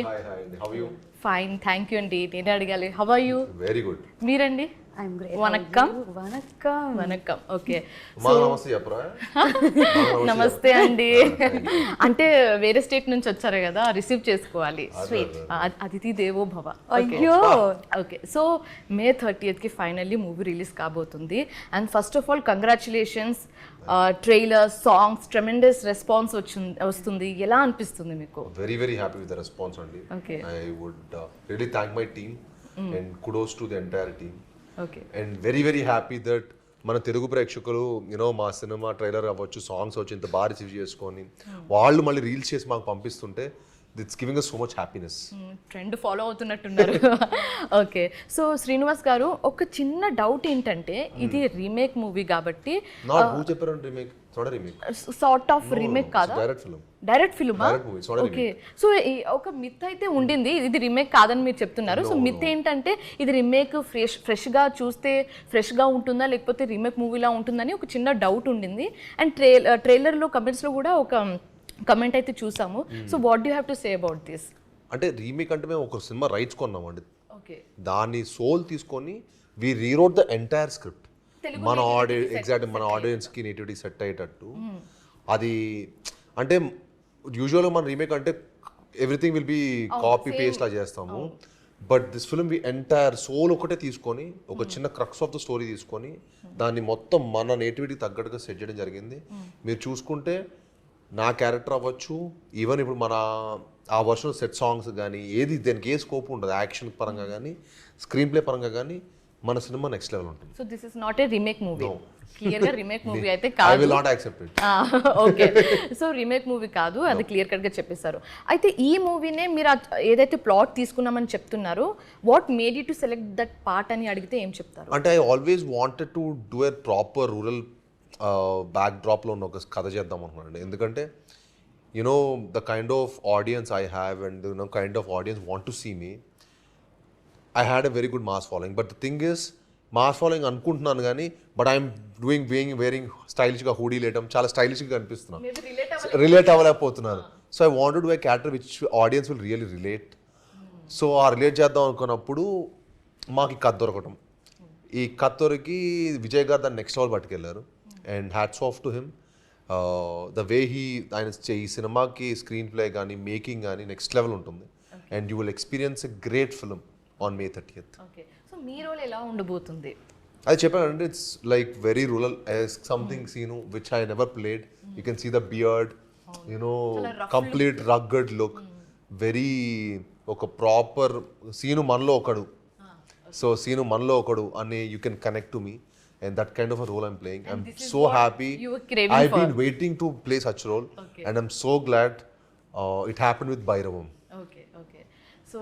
Hi, hi. How are you? Fine thank you అండి. నేనే అడగాలి. How are you? Very good. మీరండి? I'm great. వనక్కం. Vanakkam. వనక్కం. ఓకే. మా నమస్తే చెప్పరా? నమస్తే అండి. అంటే వేరే స్టేట్ నుంచి వచ్చారు కదా, రిసీవ్ చేసుకోవాలి. Sweet. అతిథి దేవో భవ. అయ్యో. ఓకే, సో మే 30th ఫైనల్లీ మూవీ రిలీజ్ కాబోతుంది. And first of all congratulations. Trailer, songs, tremendous response వస్తుంది. ఎలా అనిపిస్తుంది మీకు? Very, very happy with the response only. Okay. I would really thank my team and kudos to the entire team. Okay. And very, very happy that మన తెలుగు ప్రేక్షకులు మా cinema trailer అవ్వచ్చు, songs అవ్వచ్చు ఇంత బాగా రిసీవ్ చేసుకొని వాళ్ళు మళ్ళీ రీల్స్ చేసి మాకు పంపిస్తుంటే it's giving us so much happiness. Trend follow అవుతున్నట్టున్నారు. ఓకే, సో శ్రీనివాస్ గారు, ఒక చిన్న డౌట్ ఏంటంటే ఇది రీమేక్ మూవీ కాబట్టి హూ చెప్పారు రీమేక్? సోడా రీమేక్. సార్ట్ ఆఫ్ రీమేక్ కాదా? Direct film. డైరెక్ట్ ఫిల్మా? డైరెక్ట్ మూవీ, సోడా ఓకే. సో ఒక మిత్ అయితే ఉండింది, ఇది రీమేక్ కాదని మీరు చెప్తున్నారు. సో మిత్ ఏంటంటే ఇది రీమేక్ ఫ్రెష్గా చూస్తే ఫ్రెష్గా ఉంటుందా లేకపోతే రీమేక్ మూవీలా ఉంటుందని ఒక చిన్న డౌట్ ఉండింది. అండ్ ట్రైలర్లో కమెంట్స్లో కూడా ఒక కమెంట్ అయితే చూసాము. So what do have to say about this? అంటే రీమేక్ అంటే మేము ఒక సినిమా రైట్స్ కొన్నామండి. ఓకే. దాన్ని సోల్ తీసుకొని వి రీరోట్ ద ఎంటైర్ స్క్రిప్ట్ మన ఆడియన్స్కి నేటివిటీ సెట్ అయ్యేటట్టు. అది అంటే యూజువల్గా మన రీమేక్ అంటే everything will be copy paste లా చేస్తాము. But this film we entire soul ఒకటే తీసుకొని ఒక చిన్న క్రక్స్ ఆఫ్ ద స్టోరీ తీసుకొని దాన్ని మొత్తం మన నేటివిటీకి తగ్గట్టుగా సెట్ చేయడం జరిగింది. మీరు చూసుకుంటే నా క్యారెక్టర్ అవ్వచ్చు, ఈవెన్ ఇప్పుడు మన ఆ వర్షన్ సెట్ సాంగ్స్ కానీ ఏది దానికి ఏ స్కోప్ ఉండదు. యాక్షన్ పరంగా కానీ స్క్రీన్ ప్లే పరంగా కానీ మన సినిమా నెక్స్ట్ లెవెల్ ఉంటుంది. So this is not a remake movie. క్లియర్గా రీమేక్ మూవీ అయితే ఐ కాదు. Will not accept it. Okay, so remake movie కాదు, అది క్లియర్ కట్గా చెప్పేశారు. అయితే ఈ మూవీనే మీరు ఏదైతే ప్లాట్ తీసుకున్నామని చెప్తున్నారు, what made you to select that part అని అడిగితే ఏం చెప్తారు? అంటే I always wanted to do a proper rural బ్యాక్ డ్రాప్లో ఉన్న ఒక కథ చేద్దాం అనుకున్నాను. ఎందుకంటే the kind of audience I have and kind of audience want to see me. I had a very good mass following. But the thing is, mass following అనుకుంటున్నాను కానీ బట్ ఐఎమ్ వేరింగ్ స్టైలిష్గా హూడీ లేయటం చాలా స్టైలిష్గా కనిపిస్తున్నాను, relate అవ్వలేకపోతున్నాను. So I want to a character which audience will really relate. So ఆ relate చేద్దాం అనుకున్నప్పుడు మాకు ఈ కథ దొరకటం, ఈ కథ దొరికి విజయ్ గారు దాన్ని నెక్స్ట్ లెవెల్ పట్టుకెళ్ళారు. And hats off to him. The way ఆయన ఈ సినిమాకి స్క్రీన్ ప్లే కానీ మేకింగ్ కానీ నెక్స్ట్ లెవెల్ ఉంటుంది. And you will experience a great film on May 30th. Okay, so మీ రోల్ ఎలా ఉండబోతుంది? అది చెప్పానంటే it's like very rural, something Seenu which I never played. You can see the beard, complete rugged look, very ఒక proper Seenu మనలో ఒకడు. So Seenu మనలో ఒకడు అని you can connect to me. And that kind of a role I'm playing. I'm so happy. I've been waiting to play such role. Okay. And I'm so glad it happened with Bhairavam. Okay. So